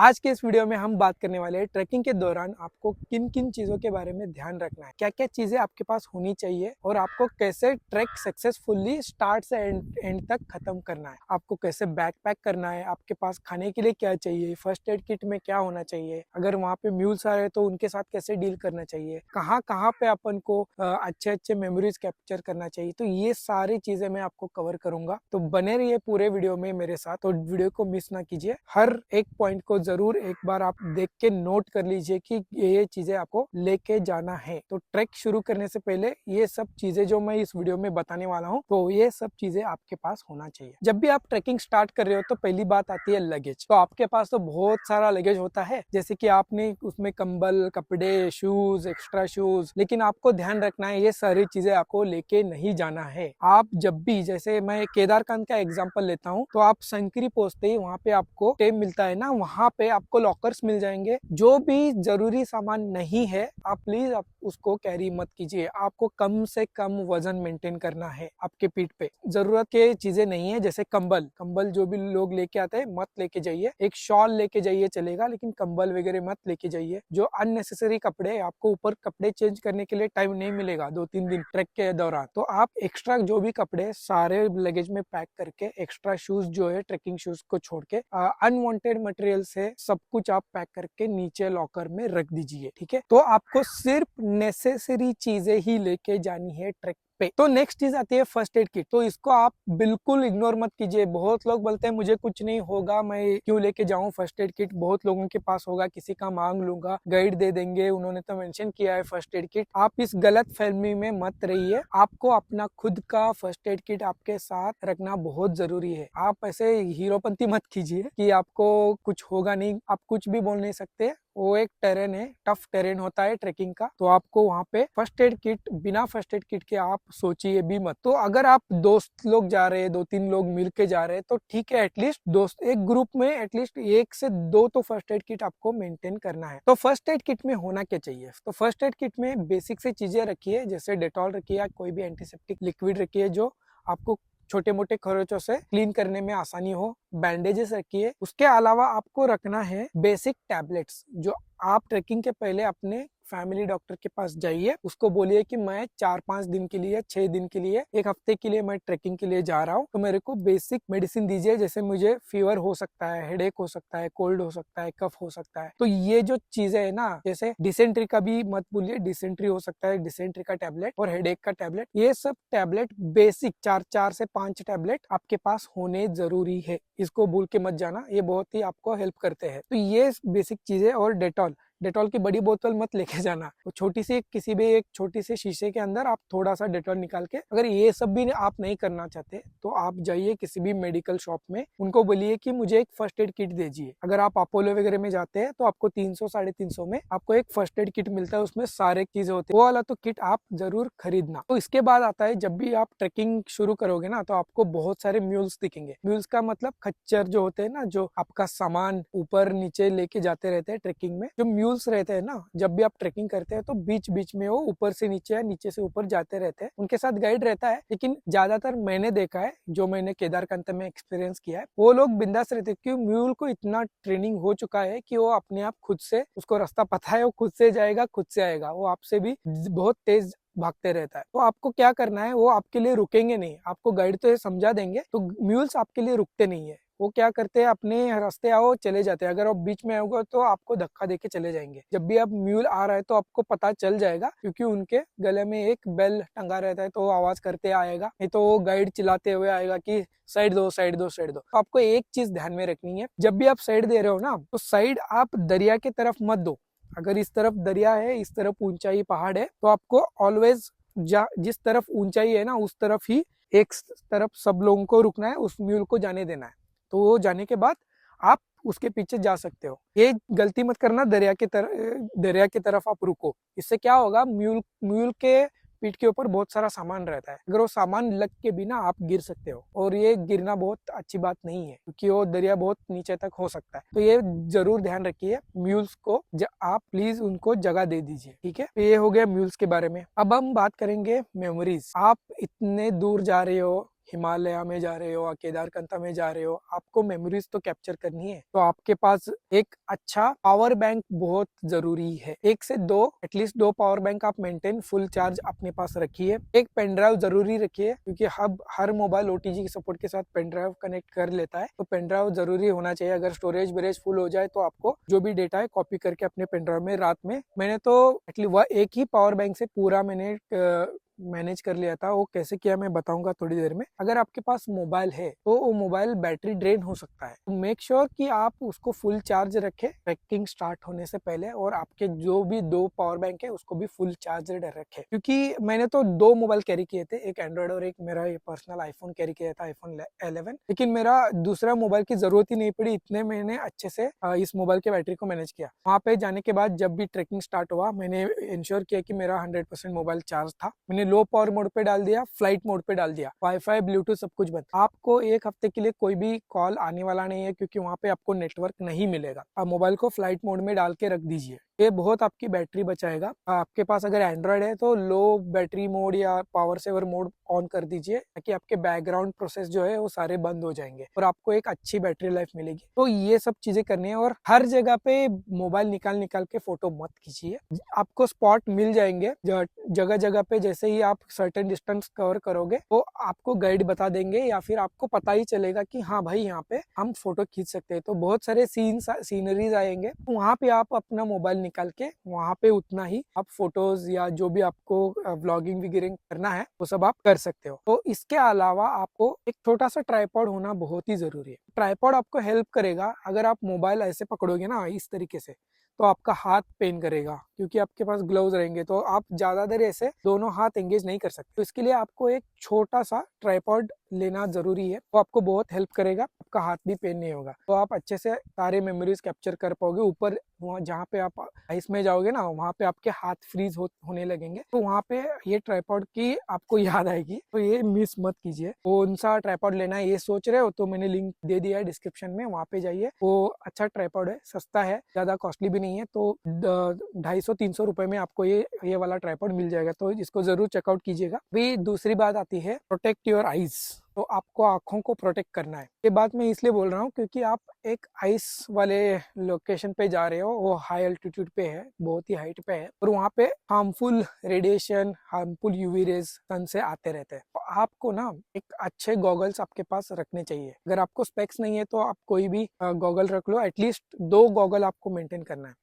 आज के इस वीडियो में हम बात करने वाले हैं ट्रैकिंग के दौरान आपको किन किन चीजों के बारे में ध्यान रखना है, क्या क्या चीजें आपके पास होनी चाहिए और आपको कैसे ट्रैक सक्सेसफुली स्टार्ट से एंड तक खत्म करना है। आपको कैसे बैकपैक करना है, आपके पास खाने के लिए क्या चाहिए, फर्स्ट एड किट में क्या होना चाहिए, अगर वहाँ पे म्यूल्स आ रहे हैं तो उनके साथ कैसे डील करना चाहिए, कहाँ कहाँ पे अपन को अच्छे अच्छे मेमोरीज कैप्चर करना चाहिए। तो ये सारी चीजें मैं आपको कवर करूंगा, तो बने रहिए पूरे वीडियो में मेरे साथ। तो वीडियो को मिस ना कीजिए, हर एक पॉइंट को जरूर एक बार आप देख के नोट कर लीजिए कि ये चीजें आपको लेके जाना है। तो ट्रैक शुरू करने से पहले ये सब चीजें जो मैं इस वीडियो में बताने वाला हूँ, तो ये सब चीजें आपके पास होना चाहिए। जब भी आप ट्रैकिंग स्टार्ट कर रहे हो तो पहली बात आती है लगेज। तो आपके पास तो बहुत सारा लगेज होता है, जैसे कि आपने उसमें कंबल, कपड़े, शूज, एक्स्ट्रा शूज, लेकिन आपको ध्यान रखना है ये सारी चीजें आपको लेके नहीं जाना है। आप जब भी, जैसे मैं केदारकांत का एग्जांपल लेता हूँ, तो आप संकरी पहुंचते ही वहाँ पे आपको टेम मिलता है ना, वहाँ पे आपको लॉकर्स मिल जाएंगे। जो भी जरूरी सामान नहीं है आप प्लीज उसको कैरी मत कीजिए। आपको कम से कम वजन मेंटेन करना है आपके पीठ पे। जरूरत के चीजें नहीं है, जैसे कंबल, जो भी लोग लेके आते हैं मत लेके जाइए। एक शॉल लेके जाइए चलेगा, लेकिन कंबल वगैरह मत लेके जाइए। जो अननेसेसरी कपड़े, आपको ऊपर कपड़े चेंज करने के लिए टाइम नहीं मिलेगा 2-3 दिन ट्रैक के दौरान, तो आप एक्स्ट्रा जो भी कपड़े सारे लगेज में पैक करके, एक्स्ट्रा शूज जो है ट्रैकिंग शूज को छोड़ के, अनवांटेड मटेरियल से सब कुछ आप पैक करके नीचे लॉकर में रख दीजिए। ठीक है, तो आपको सिर्फ नेसेसरी चीजें ही लेके जानी है ट्रैक पे। तो नेक्स्ट चीज आती है फर्स्ट एड किट। तो इसको आप बिल्कुल इग्नोर मत कीजिए। बहुत लोग बोलते हैं मुझे कुछ नहीं होगा, मैं क्यों लेके जाऊं फर्स्ट एड किट, बहुत लोगों के पास होगा, किसी का मांग लूंगा, गाइड दे देंगे, उन्होंने तो मेंशन किया है फर्स्ट एड किट। आप इस गलत फहमी में मत रहिए। आपको अपना खुद का फर्स्ट एड किट आपके साथ रखना बहुत जरूरी है। आप ऐसे हीरोपंती मत कीजिए कि आपको कुछ होगा नहीं, आप कुछ भी बोल नहीं सकते। वो एक टेरेन है, टफ टेरेन होता है ट्रेकिंग का, तो आपको वहाँ पे फर्स्ट एड किट, बिना फर्स्ट एड किट के आप सोचिए भी मत। तो अगर आप दोस्त लोग जा रहे हैं, 2-3 लोग मिल के जा रहे हैं, तो ठीक है, एटलीस्ट दोस्त एक ग्रुप में एटलीस्ट 1 से 2 तो फर्स्ट एड किट आपको मेंटेन करना है। तो फर्स्ट एड किट में होना क्या चाहिए? तो फर्स्ट एड किट में बेसिक से चीजें रखिए, जैसे डेटॉल रखिए या कोई भी एंटीसेप्टिक लिक्विड रखिए जो आपको छोटे मोटे खरोचों से क्लीन करने में आसानी हो। बैंडेजेस रखिए। उसके अलावा आपको रखना है बेसिक टैबलेट्स, जो आप ट्रेकिंग के पहले अपने फैमिली डॉक्टर के पास जाइए, उसको बोलिए कि मैं 4-5 दिन के लिए, 6 दिन के लिए, 1 हफ्ते के लिए मैं ट्रेकिंग के लिए जा रहा हूँ, तो मेरे को बेसिक मेडिसिन दीजिए। जैसे मुझे फीवर हो सकता है, हेडेक हो सकता है, कोल्ड हो सकता है, कफ हो सकता है। तो ये जो चीजें है ना, जैसे डिसेंट्री का भी मत भूलिए, डिसेंट्री हो सकता है, डिसेंट्री का टैबलेट और हेडेक का टैबलेट, ये सब टैबलेट बेसिक 4 से 5 टैबलेट आपके पास होने जरूरी है। इसको भूल के मत जाना, ये बहुत ही आपको हेल्प करते हैं। तो ये बेसिक चीजें। और डेटॉल की बड़ी बोतल मत लेके जाना। तो छोटी सी, किसी भी एक छोटी सी शीशे के अंदर आप थोड़ा सा डेटॉल निकाल के, अगर ये सब भी आप नहीं करना चाहते तो आप जाइए किसी भी मेडिकल शॉप में, उनको बोलिए कि मुझे एक फर्स्ट एड किट दीजिए। अगर आप अपोलो वगैरह में जाते हैं तो आपको 300-350 में आपको एक फर्स्ट एड किट मिलता है, उसमें सारे चीजें होती है। वो वाला तो किट आप जरूर खरीदना। तो इसके बाद आता है, जब भी आप ट्रेकिंग शुरू करोगे ना, तो आपको बहुत सारे म्यूल्स दिखेंगे। म्यूल्स का मतलब खच्चर जो होते हैं ना, जो आपका सामान ऊपर नीचे लेके जाते रहते हैं ट्रेकिंग में। जो म्यूल्स रहते हैं ना, जब भी आप ट्रेकिंग करते हैं तो बीच बीच में वो ऊपर से नीचे या नीचे से ऊपर जाते रहते हैं। उनके साथ गाइड रहता है, लेकिन ज्यादातर मैंने देखा है, जो मैंने केदारकांत में एक्सपीरियंस किया है, वो लोग बिंदास रहते हैं, क्योंकि म्यूल को इतना ट्रेनिंग हो चुका है कि वो अपने आप खुद से, उसको रास्ता पता है, वो खुद से जाएगा, खुद से आएगा, वो आपसे भी बहुत तेज भागते रहता है। तो आपको क्या करना है, वो आपके लिए रुकेंगे नहीं। आपको गाइड तो ये समझा देंगे, तो म्यूल्स आपके लिए रुकते नहीं है। वो क्या करते हैं, अपने रास्ते आओ चले जाते हैं। अगर आप बीच में आओगे तो आपको धक्का देके चले जाएंगे। जब भी आप म्यूल आ रहा है तो आपको पता चल जाएगा, क्योंकि उनके गले में एक बेल टंगा रहता है, तो वो आवाज करते आएगा, नहीं तो वो गाइड चिल्लाते हुए आएगा कि साइड दो, साइड दो, साइड दो। तो आपको एक चीज ध्यान में रखनी है, जब भी आप साइड दे रहे हो ना, तो साइड आप दरिया की तरफ मत दो। अगर इस तरफ दरिया है, इस तरफ ऊंचाई पहाड़ है, तो आपको ऑलवेज जिस तरफ ऊंचाई है ना, उस तरफ ही एक तरफ सब लोगों को रुकना है, उस म्यूल को जाने देना है। तो वो जाने के बाद आप उसके पीछे जा सकते हो। ये गलती मत करना, दरिया की तरफ आप रुको। इससे क्या होगा, म्यूल के पीठ के ऊपर बहुत सारा सामान रहता है, अगर वो सामान लग के बिना आप गिर सकते हो, और ये गिरना बहुत अच्छी बात नहीं है, क्योंकि वो दरिया बहुत नीचे तक हो सकता है। तो ये जरूर ध्यान रखिए, म्यूल्स को आप प्लीज उनको जगह दे दीजिए। ठीक है, तो ये हो गया म्यूल्स के बारे में। अब हम बात करेंगे मेमोरीज। आप इतने दूर जा रहे हो, हिमालय में जा रहे हो, केदारकंठा में जा रहे हो, आपको मेमोरीज तो कैप्चर करनी है, तो आपके पास एक अच्छा पावर बैंक बहुत जरूरी है। 1 से 2 एटलीस्ट 2 पावर बैंक आप मेंटेन फुल चार्ज अपने पास रखिए। एक पेन ड्राइव जरूरी रखिए, क्योंकि हर मोबाइल OTG के सपोर्ट के साथ पेन ड्राइव कनेक्ट कर लेता है, तो पेन ड्राइव जरूरी होना चाहिए। अगर स्टोरेज वेरेज फुल हो जाए तो आपको जो भी डेटा है कॉपी करके अपने पेन ड्राइव में रात में, मैंने तो एटलीस्ट वह एक ही पावर बैंक से पूरा मैंने मैनेज कर लिया था। वो कैसे किया मैं बताऊंगा थोड़ी देर में। अगर आपके पास मोबाइल है तो वो मोबाइल बैटरी ड्रेन हो सकता है, तो मेक श्योर कि आप उसको फुल चार्ज रखें ट्रैकिंग स्टार्ट होने से पहले, और आपके जो भी 2 पावर बैंक है उसको भी फुल चार्ज रखें। क्योंकि मैंने तो 2 मोबाइल कैरी किए थे, एक एंड्रॉइड और एक मेरा ये पर्सनल आईफोन कैरी किया था, आईफोन 11, लेकिन मेरा दूसरा मोबाइल की जरूरत ही नहीं पड़ी, इतने मैंने अच्छे से इस मोबाइल के बैटरी को मैनेज किया। वहां पे जाने के बाद जब भी ट्रैकिंग स्टार्ट हुआ, मैंने इंश्योर किया कि मेरा 100% मोबाइल चार्ज था। मैंने लो पावर मोड पे डाल दिया, फ्लाइट मोड पे डाल दिया, वाईफाई ब्लूटूथ सब कुछ बंद। आपको 1 हफ्ते के लिए कोई भी कॉल आने वाला नहीं है, क्योंकि वहां पे आपको नेटवर्क नहीं मिलेगा। आप मोबाइल को फ्लाइट मोड में डाल के रख दीजिए, ये बहुत आपकी बैटरी बचाएगा। आपके पास अगर एंड्रॉइड है तो लो बैटरी मोड या पावर सेवर मोड ऑन कर दीजिए, ताकि आपके बैकग्राउंड प्रोसेस जो है वो सारे बंद हो जाएंगे और आपको एक अच्छी बैटरी लाइफ मिलेगी। तो ये सब चीजें करनी है। और हर जगह पे मोबाइल निकाल के फोटो मत खींचिए। आपको स्पॉट मिल जाएंगे जगह जगह पे, जैसे ही आप सर्टेन डिस्टेंस कवर करोगे तो आपको गाइड बता देंगे, या फिर आपको पता ही चलेगा कि हाँ भाई यहाँ पे हम फोटो खींच सकते हैं। तो बहुत सारे सीनरीज आएंगे, तो वहाँ पे आप अपना मोबाइल निकाल के वहाँ पे उतना ही आप फोटोज या जो भी आपको व्लॉगिंग वगैरह करना है वो सब आप कर सकते हो। तो इसके अलावा आपको एक छोटा सा ट्राइपॉड होना बहुत ही जरूरी है। ट्राइपॉड आपको हेल्प करेगा। अगर आप मोबाइल ऐसे पकड़ोगे ना इस तरीके से, तो आपका हाथ पेन करेगा, क्योंकि आपके पास ग्लव्स रहेंगे, तो आप ज्यादा देर ऐसे दोनों हाथ एंगेज नहीं कर सकते। तो इसके लिए आपको एक छोटा सा ट्राइपॉड लेना जरूरी है, वो आपको बहुत हेल्प करेगा, आपका हाथ भी पेन नहीं होगा, तो आप अच्छे से सारे मेमोरीज कैप्चर कर पाओगे। ऊपर वहाँ जहाँ पे आप आइस में जाओगे ना, वहाँ पे आपके हाथ फ्रीज होने लगेंगे, तो वहाँ पे ये ट्राइपॉड की आपको याद आएगी, तो ये मिस मत कीजिए। कौन सा ट्राइपॉड लेना है ये सोच रहे हो तो मैंने लिंक दे दिया है डिस्क्रिप्शन में, वहाँ पे जाइए। वो अच्छा ट्राइपॉड है, सस्ता है, ज्यादा कॉस्टली भी नहीं है, तो 250-300 रुपए में आपको ये वाला ट्राइपॉड मिल जाएगा, तो इसको जरूर चेकआउट कीजिएगा। भी दूसरी बात आती है प्रोटेक्ट योर आईज। तो आपको आंखों को प्रोटेक्ट करना है। ये बात मैं इसलिए बोल रहा हूँ क्योंकि आप एक आइस वाले लोकेशन पे जा रहे हो, वो हाई एल्टीट्यूड पे है, बहुत ही हाइट पे है, और वहाँ पे harmful radiation, harmful UV rays sun से आते रहते हैं। तो आपको ना एक अच्छे गॉगल्स आपके पास रखने चाहिए। अगर आपको स्पेक्स नहीं है तो आप कोई भी गॉगल रख लो, एटलीस्ट 2 गॉगल आपको मेंटेन करना है।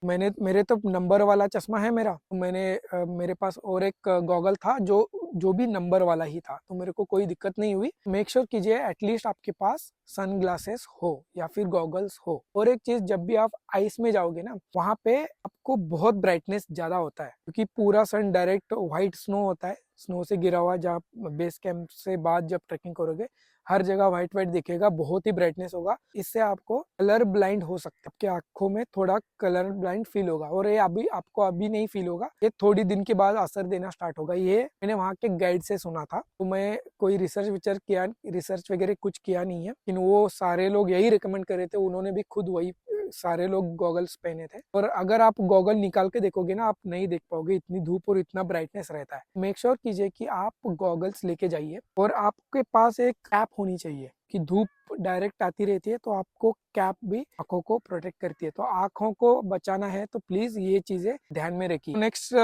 मेरे तो नंबर वाला चश्मा है मेरा, तो मेरे पास और एक गॉगल था जो भी नंबर वाला ही था, तो मेरे को कोई दिक्कत नहीं हुई। मेक श्योर कीजिए एटलीस्ट आपके पास सन ग्लासेस हो या फिर गॉगल्स हो। और एक चीज, जब भी आप आइस में जाओगे ना, वहां पे आपको बहुत ब्राइटनेस ज्यादा होता है, क्योंकि पूरा सन डायरेक्ट व्हाइट स्नो होता है, स्नो से गिरा हुआ। जब बेस कैंप से बाद जब ट्रैकिंग करोगे हर जगह व्हाइट व्हाइट दिखेगा, बहुत ही ब्राइटनेस होगा। इससे आपको कलर ब्लाइंड हो सकता है, आपके आंखों में थोड़ा कलर ब्लाइंड फील होगा, और ये आपको अभी नहीं फील होगा, ये थोड़ी दिन के बाद असर देना स्टार्ट होगा। ये मैंने वहाँ के गाइड से सुना था, तो मैं कोई रिसर्च वगैरह कुछ किया नहीं है, लेकिन वो सारे लोग यही रिकमेंड कर रहे थे, उन्होंने भी खुद वही सारे लोग गॉगल्स पहने थे। और अगर आप गॉगल निकाल के देखोगे ना, आप नहीं देख पाओगे, इतनी धूप और इतना ब्राइटनेस रहता है। मेक श्योर कीजिए कि आप गॉगल्स लेके जाइए, और आपके पास एक कैप होनी चाहिए कि धूप डायरेक्ट आती रहती है, तो आपको कैप भी आंखों को प्रोटेक्ट करती है। तो आंखों को बचाना है तो प्लीज ये चीजें ध्यान में रखिए। नेक्स्ट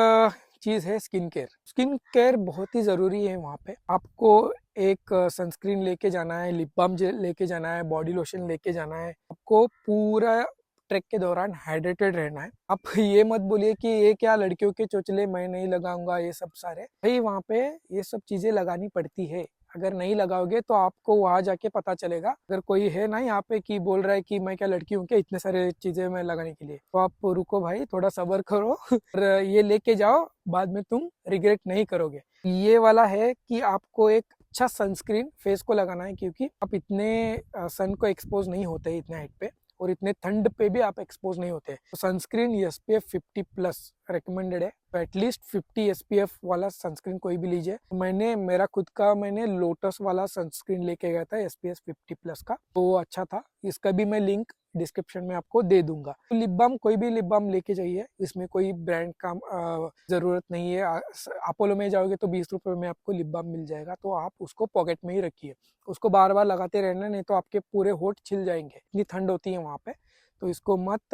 चीज है स्किन केयर। स्किन केयर बहुत ही जरूरी है। वहाँ पे आपको एक सनस्क्रीन लेके जाना है, लिप बाम लेके जाना है, बॉडी लोशन लेके जाना है। आपको पूरा ट्रैक के दौरान हाइड्रेटेड रहना है। आप ये मत बोलिए कि ये क्या लड़कियों के चोचले मैं नहीं लगाऊंगा, ये सब सारे भाई वहाँ पे ये सब चीजें लगानी पड़ती है। अगर नहीं लगाओगे तो आपको वहां जाके पता चलेगा। अगर कोई है ना यहाँ पे कि बोल रहा है कि मैं क्या लड़की हूँ क्या इतने सारे चीजें मैं लगाने के लिए, तो आप रुको भाई, थोड़ा सब्र करो और ये लेके जाओ, बाद में तुम रिग्रेट नहीं करोगे। ये वाला है कि आपको एक अच्छा सनस्क्रीन फेस को लगाना है, क्योंकि आप इतने सन को एक्सपोज नहीं होते इतने हाइट पे, और इतने ठंड पे भी आप एक्सपोज नहीं होते। तो सनस्क्रीन SPF 50+ रिकमेंडेड है, तो एटलीस्ट 50 SPF वाला सनस्क्रीन कोई भी लीजिए। मेरा खुद का मैंने लोटस वाला सनस्क्रीन लेके गया था SPF 50+ का, तो वो अच्छा था। इसका भी मैं लिंक डिस्क्रिप्शन में आपको दे दूंगा। तो लिप बाम, कोई भी लिप बाम लेके जाइए, इसमें कोई ब्रांड का जरूरत नहीं है। अपोलो में जाओगे तो 20 रुपए में आपको लिप बाम मिल जाएगा, तो आप उसको पॉकेट में ही रखिए, उसको बार बार लगाते रहना, नहीं तो आपके पूरे होठ छिल जाएंगे, इतनी ठंड होती है वहाँ पे। तो इसको मत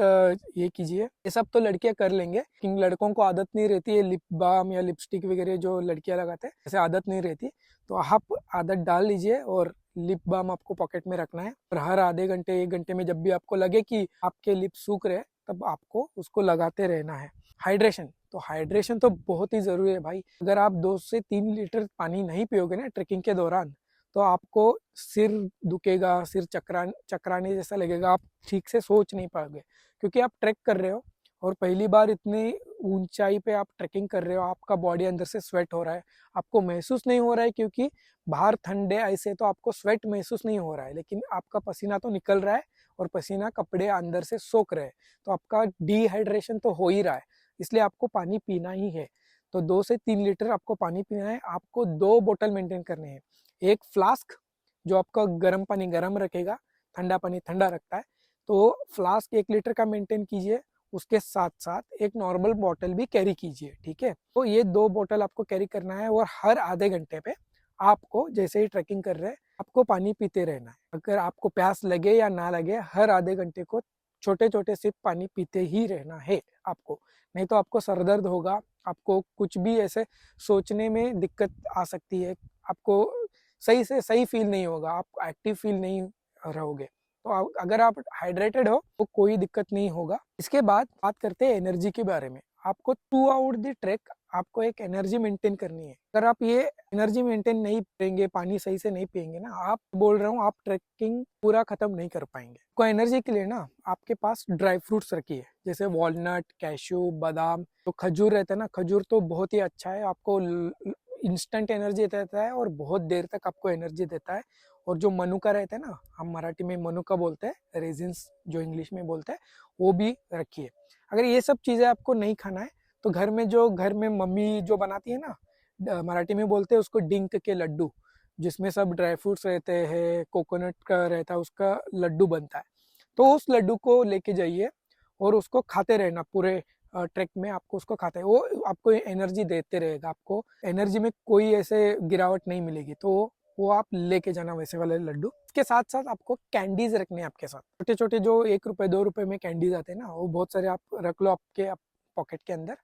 ये कीजिए। ये सब तो लड़कियां कर लेंगे, लेकिन लड़कों को आदत नहीं रहती है लिप बाम या लिपस्टिक वगैरह जो लड़कियां लगाते हैं, ऐसे आदत नहीं रहती। तो आप आदत डाल लीजिए और लिप बाम आपको पॉकेट में रखना है, और हर आधे घंटे 1 घंटे में जब भी आपको लगे कि आपके लिप सूख रहे तब आपको उसको लगाते रहना है। हाइड्रेशन, तो हाइड्रेशन तो बहुत ही जरूरी है भाई। अगर आप 2 से 3 लीटर पानी नहीं पियोगे ना ट्रेकिंग के दौरान, तो आपको सिर दुखेगा, सिर चकराने जैसा लगेगा, आप ठीक से सोच नहीं पाओगे, क्योंकि आप ट्रैक कर रहे हो और पहली बार इतनी ऊंचाई पे आप ट्रैकिंग कर रहे हो, आपका बॉडी अंदर से स्वेट हो रहा है, आपको महसूस नहीं हो रहा है क्योंकि बाहर ठंडे ऐसे तो आपको स्वेट महसूस नहीं हो रहा है, लेकिन आपका पसीना तो निकल रहा है और पसीना कपड़े अंदर से सोख रहे हैं, तो आपका डिहाइड्रेशन तो हो ही रहा है, इसलिए आपको पानी पीना ही है। तो 2 से 3 लीटर आपको पानी पीना है। आपको 2 बोतल मेंटेन करने हैं, एक फ्लास्क जो आपका गर्म पानी गर्म रखेगा, ठंडा पानी ठंडा रखता है, तो फ्लास्क 1 लीटर का मेंटेन कीजिए। उसके साथ साथ एक नॉर्मल बॉटल भी कैरी कीजिए, ठीक है। तो ये 2 बोतल आपको कैरी करना है, और हर आधे घंटे पे आपको, जैसे ही ट्रैकिंग कर रहे हैं, आपको पानी पीते रहना है। अगर आपको प्यास लगे या ना लगे, हर आधे घंटे को छोटे छोटे सिप पानी पीते ही रहना है आपको, नहीं तो आपको सर दर्द होगा, आपको कुछ भी ऐसे सोचने में दिक्कत आ सकती है, आपको सही से सही फील नहीं होगा, आप एक्टिव फील नहीं रहोगे। तो अगर आप हाइड्रेटेड हो तो कोई दिक्कत नहीं होगा। इसके बाद बात करते हैं एनर्जी के बारे में। आपको थ्रू आउट द ट्रैक आपको एक एनर्जी मेंटेन करनी है। अगर आप ये एनर्जी मेंटेन नहीं करेंगे, पानी सही से नहीं पियेंगे ना, आप बोल रहा हूँ, आप ट्रैकिंग पूरा खत्म नहीं कर पाएंगे। को एनर्जी के लिए ना आपके पास ड्राई फ्रूट्स रखिए, जैसे वॉलनट, कैश्यू, बादाम। तो खजूर रहता है ना, खजूर तो बहुत ही अच्छा है, आपको इंस्टेंट एनर्जी देता है और बहुत देर तक आपको एनर्जी देता है। और जो मनुका रहता है ना, हम मराठी में मनुका बोलते हैं, रेजिन्स जो इंग्लिश में बोलते हैं, वो भी रखिए। अगर ये सब चीज़ें आपको नहीं खाना है, तो घर में मम्मी जो बनाती है ना, मराठी में बोलते हैं उसको डिंक के लड्डू, जिसमें सब ड्राई फ्रूट्स रहते हैं, कोकोनट का रहता है, उसका लड्डू बनता है। तो उस लड्डू को लेके जाइए और उसको खाते रहना पूरे ट्रैक में, आपको उसको खाते हैं, वो आपको एनर्जी देते रहेगा, आपको एनर्जी में कोई ऐसे गिरावट नहीं मिलेगी। तो वो आप लेके जाना वैसे वाले लड्डू। इसके साथ साथ आपको कैंडीज रखने हैं आपके साथ, छोटे छोटे जो 1 रुपए 2 रुपए में कैंडीज आते हैं ना, वो बहुत सारे आप रख लो आपके पॉकेट के अंदर।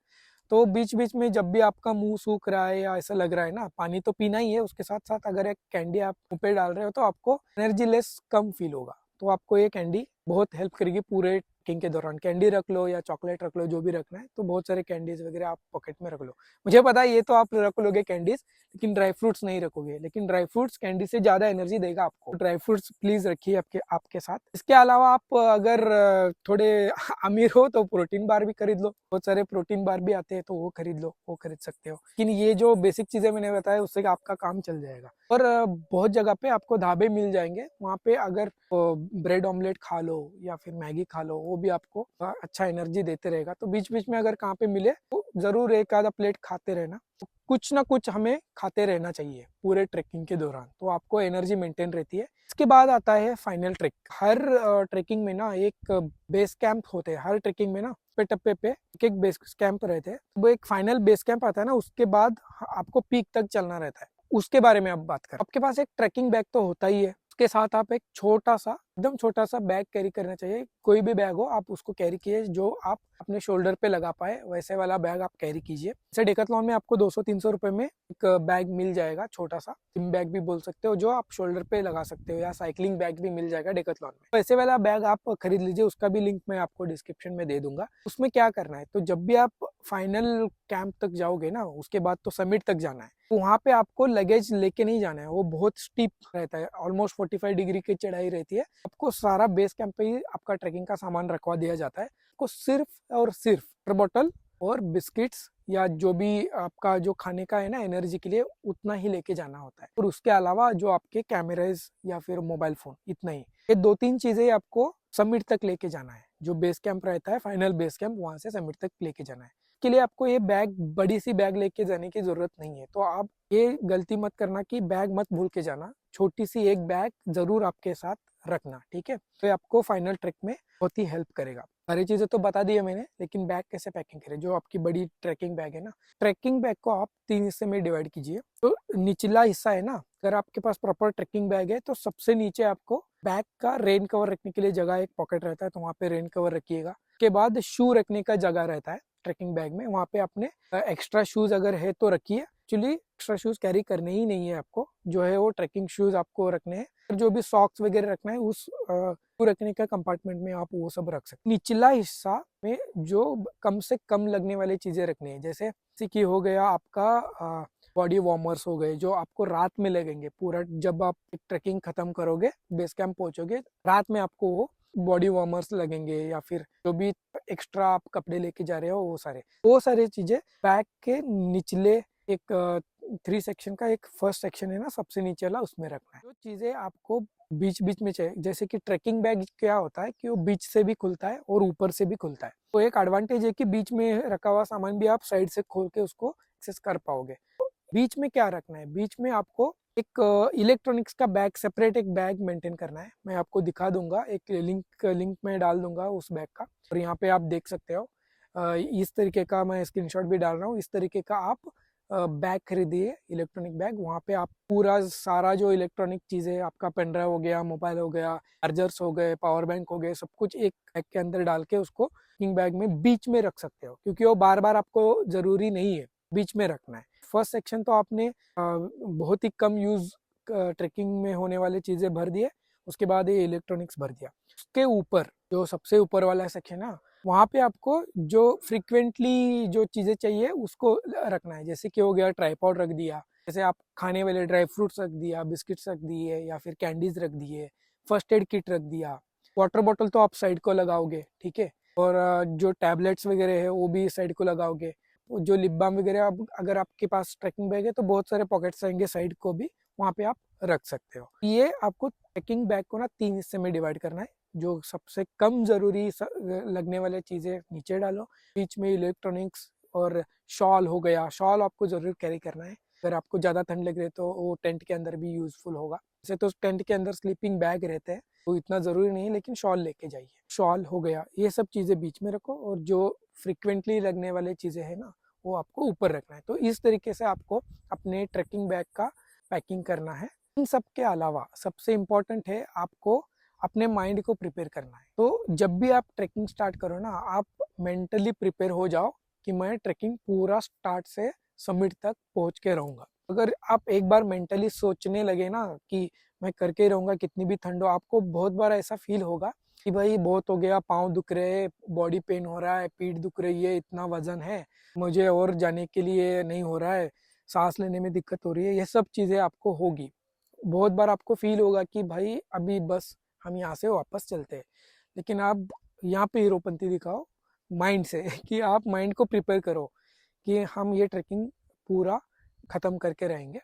तो बीच बीच में जब भी आपका मुंह सूख रहा है या ऐसा लग रहा है ना, पानी तो पीना ही है, उसके साथ साथ अगर एक कैंडी आप मुंह पे डाल रहे हो तो आपको एनर्जी लेस कम फील होगा। तो आपको ये कैंडी बहुत हेल्प करेगी पूरे ट्रैकिंग के दौरान। कैंडी रख लो या चॉकलेट रख लो, जो भी रखना है, तो बहुत सारे कैंडीज वगैरह आप पॉकेट में रख लो। मुझे पता है ये तो आप रख लोगे कैंडीज, लेकिन ड्राई फ्रूट्स नहीं रखोगे, लेकिन ड्राई फ्रूट्स कैंडी से ज्यादा एनर्जी देगा आपको। ड्राई फ्रूट्स प्लीज रखिए आपके साथ। इसके अलावा आप अगर थोड़े अमीर हो तो प्रोटीन बार भी खरीद लो, बहुत सारे प्रोटीन बार भी आते हैं, तो वो खरीद लो, वो खरीद सकते हो। लेकिन ये जो बेसिक चीजें मैंने बताया, उससे आपका काम चल जाएगा। और बहुत जगह पे आपको ढाबे मिल जाएंगे, वहाँ पे अगर ब्रेड ऑमलेट खा लो या फिर मैगी खा लो, वो भी आपको अच्छा एनर्जी देते रहेगा। तो बीच बीच में अगर कहाँ पे मिले तो जरूर एक आधा प्लेट खाते रहना। तो कुछ ना कुछ हमें खाते रहना चाहिए पूरे ट्रैकिंग के दौरान, तो आपको एनर्जी मेंटेन रहती है। इसके बाद आता है फाइनल ट्रैक। हर ट्रैकिंग में ना एक बेस कैंप होते हैं, हर ट्रैकिंग में ना टप्पे पे एक बेस कैंप रहते हैं। वो एक फाइनल बेस कैंप आता है ना, उसके बाद आपको पीक तक चलना रहता है। उसके बारे में अब बात करें। आपके पास एक ट्रैकिंग बैग तो होता ही है, उसके साथ आप एक छोटा सा, एकदम छोटा सा बैग कैरी करना चाहिए। कोई भी बैग हो आप उसको कैरी कीजिए, जो आप अपने शोल्डर पे लगा पाए वैसे वाला बैग आप कैरी कीजिए। जैसे डेकाथलॉन में आपको 200-300 रुपए में एक बैग मिल जाएगा, छोटा सा जिम बैग भी बोल सकते हो, जो आप शोल्डर पे लगा सकते हो, या साइकिलिंग बैग भी मिल जाएगा डेकाथलॉन में। वैसे वाला बैग आप खरीद लीजिए, उसका भी लिंक मैं आपको डिस्क्रिप्शन में दे दूंगा। उसमें क्या करना है, तो जब भी आप फाइनल कैंप तक जाओगे ना, उसके बाद तो समिट तक जाना है, तो वहाँ पे आपको लगेज लेके नहीं जाना है, वो बहुत स्टीप रहता है, ऑलमोस्ट 45 डिग्री की चढ़ाई रहती है। आपको सारा बेस कैंप पे ही आपका ट्रैकिंग का सामान रखवा दिया जाता है। आपको सिर्फ और सिर्फ वाटर बॉटल और बिस्किट्स या जो भी आपका जो खाने का है ना एनर्जी के लिए, उतना ही लेके जाना होता है। और उसके अलावा जो आपके कैमराज या फिर मोबाइल फोन, इतना ही। ये 2-3 चीजें आपको समिट तक लेके जाना है, जो बेस कैंप रहता है, फाइनल बेस कैंप, वहां से समिट तक लेके जाना है। उसके लिए आपको ये बैग, बड़ी सी बैग लेके जाने की जरूरत नहीं है। तो आप ये गलती मत करना कि बैग मत भूल के जाना, छोटी सी एक बैग जरूर आपके साथ रखना, ठीक है। तो आपको फाइनल ट्रैक में बहुत ही हेल्प करेगा। सारी चीजें तो बता दी है मैंने, लेकिन बैग कैसे पैकिंग करें। जो आपकी बड़ी ट्रैकिंग बैग है ना, ट्रैकिंग बैग को आप 3 हिस्से में डिवाइड कीजिए। तो निचला हिस्सा है ना, अगर आपके पास प्रॉपर ट्रैकिंग बैग है तो सबसे नीचे आपको बैग का रेन कवर रखने के लिए जगह, एक पॉकेट रहता है, तो वहाँ पे रेन कवर रखिएगा। उसके बाद शू रखने का जगह रहता है ट्रैकिंग बैग में, वहाँ पे अपने एक्स्ट्रा शूज अगर है तो रखिए। एक्चुअली एक्स्ट्रा शूज कैरी करने ही नहीं है आपको, जो है वो ट्रैकिंग शूज आपको रखने हैं। जो भी सॉक्स वगैरह रखना है उस रखने का कंपार्टमेंट में आप वो सब रख सकते। निचला हिस्सा में जो कम से कम लगने वाली चीजें रखनी है, जैसे कि हो गया आपका बॉडी वार्मर्स हो गए, जो आपको रात में लगेंगे। पूरा जब आप ट्रैकिंग खत्म करोगे, बेस कैंप पहुंचोगे, रात में आपको वो बॉडी वार्मर्स लगेंगे, या फिर जो भी एक्स्ट्रा आप कपड़े लेके जा रहे हो वो सारे चीजें बैग के निचले एक 3 सेक्शन का एक फर्स्ट सेक्शन है ना, सबसे नीचे वाला, उसमें रखना है। जो चीजें आपको बीच बीच में चाहिए, जैसे कि ट्रैकिंग बैग क्या होता है कि वो बीच से भी खुलता है और ऊपर से भी खुलता है। तो एक एडवांटेज है कि बीच में रखा हुआ सामान भी आप साइड से खोल के उसको एक्सेस कर पाओगे। बीच में क्या रखना है, बीच में आपको एक इलेक्ट्रॉनिक्स का बैग, सेपरेट एक बैग मेंटेन करना है। मैं आपको दिखा दूंगा, एक लिंक में डाल दूंगा उस बैग का, और यहाँ पे आप देख सकते हो। इस तरीके का मैं स्क्रीनशॉट भी डाल रहा हूँ। इस तरीके का आप बैग खरीदिए, इलेक्ट्रॉनिक बैग। वहाँ पे आप पूरा सारा जो इलेक्ट्रॉनिक चीजें, आपका पेन ड्राइव हो गया, मोबाइल हो गया, चार्जर्स हो गए, पावर बैंक हो गए, सब कुछ एक बैग के अंदर डाल के उसको बैग में बीच में रख सकते हो, क्योंकि वो बार बार आपको जरूरी नहीं है बीच में रखना है। फर्स्ट सेक्शन तो आपने बहुत ही कम यूज ट्रैकिंग में होने वाली चीजें भर दिए, उसके बाद ये इलेक्ट्रॉनिक्स भर दिया। उसके ऊपर जो सबसे ऊपर वाला सेक्शन है, वहाँ पे आपको जो फ्रिक्वेंटली जो चीजें चाहिए उसको रखना है। जैसे कि हो गया ट्राइपॉड रख दिया, जैसे आप खाने वाले ड्राई फ्रूट्स रख दिया, बिस्किट्स रख दिए, या फिर कैंडीज रख दिए, फर्स्ट एड किट रख दिया। वाटर बॉटल तो आप साइड को लगाओगे, ठीक है, और जो टैबलेट्स वगैरह है वो भी साइड को लगाओगे। जो लिप बाम वगैरह अगर आपके पास ट्रैकिंग बैग है तो बहुत सारे पॉकेट्स रहेंगे साइड को भी, वहाँ पे आप रख सकते हो। ये आपको ट्रैकिंग बैग को ना 3 हिस्से में डिवाइड करना है। जो सबसे कम जरूरी लगने वाले चीजें नीचे डालो, बीच में इलेक्ट्रॉनिक्स और शॉल हो गया। शॉल आपको जरूर कैरी करना है, अगर आपको ज्यादा ठंड लग रही है तो वो टेंट के अंदर भी यूजफुल होगा। वैसे तो टेंट के अंदर स्लीपिंग बैग रहते हैं, वो इतना जरूरी नहीं है, लेकिन शॉल लेके जाइए। शॉल हो गया, ये सब चीजें बीच में रखो, और जो फ्रिक्वेंटली लगने वाली चीजें है ना, वो आपको ऊपर रखना है। तो इस तरीके से आपको अपने ट्रैकिंग बैग का पैकिंग करना है। इन सब के अलावा सबसे इम्पोर्टेंट है आपको अपने माइंड को प्रिपेयर करना है। तो जब भी आप ट्रैकिंग स्टार्ट करो ना, आप मेंटली प्रिपेयर हो जाओ कि मैं ट्रैकिंग पूरा स्टार्ट से समिट तक पहुंच के रहूंगा। अगर आप एक बार मेंटली सोचने लगे ना कि मैं करके रहूंगा, कितनी भी ठंड हो, आपको बहुत बार ऐसा फील होगा कि भाई बहुत हो गया, पाँव दुख रहे, बॉडी पेन हो रहा है, पीठ दुख रही है, इतना वजन है, मुझे और जाने के लिए नहीं हो रहा है, सांस लेने में दिक्कत हो रही है। ये सब चीजें आपको होगी। बहुत बार आपको फील होगा कि भाई अभी बस हम यहाँ से वापस चलते हैं। लेकिन आप यहाँ पे हीरोपंती दिखाओ माइंड से कि आप माइंड को प्रिपेयर करो कि हम ये ट्रैकिंग पूरा खत्म करके रहेंगे।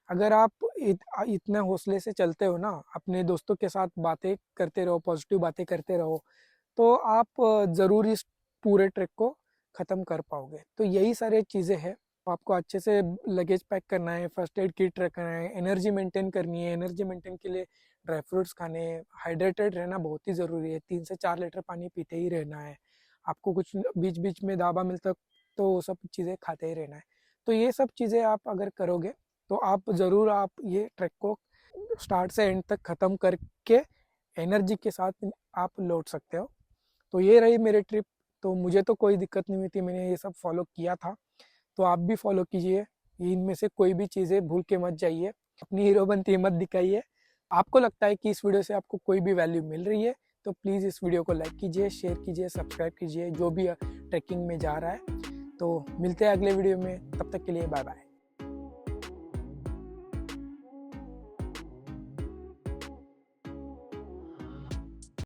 अगर आप इतने हौसले से चलते हो ना, अपने दोस्तों के साथ बातें करते रहो, पॉजिटिव बातें करते रहो, तो आप जरूर इस पूरे ट्रैक को खत्म कर पाओगे। तो यही सारी चीजें हैं। आपको अच्छे से लगेज पैक करना है, फर्स्ट एड किट रखना है, एनर्जी मेंटेन करनी है। एनर्जी मेंटेन के लिए ड्राई फ्रूट्स खाने, हाइड्रेटेड रहना बहुत ही ज़रूरी है। 3 से 4 लीटर पानी पीते ही रहना है। आपको कुछ बीच बीच में दाबा मिलता तो वो सब चीज़ें खाते ही रहना है। तो ये सब चीज़ें आप अगर करोगे तो आप ज़रूर आप ये ट्रैक को स्टार्ट से एंड तक ख़त्म करके एनर्जी के साथ आप लौट सकते हो। तो ये रही मेरी ट्रिप। तो मुझे तो कोई दिक्कत नहीं हुई थी, मैंने ये सब फॉलो किया था, तो आप भी फॉलो कीजिए। इनमें से कोई भी चीज़ें भूल के मत जाइए, अपनी हीरोपंती मत दिखाइए। आपको लगता है कि इस वीडियो से आपको कोई भी वैल्यू मिल रही है तो प्लीज़ इस वीडियो को लाइक कीजिए, शेयर कीजिए, सब्सक्राइब कीजिए, जो भी ट्रैकिंग में जा रहा है। तो मिलते हैं अगले वीडियो में, तब तक के लिए बाय बाय।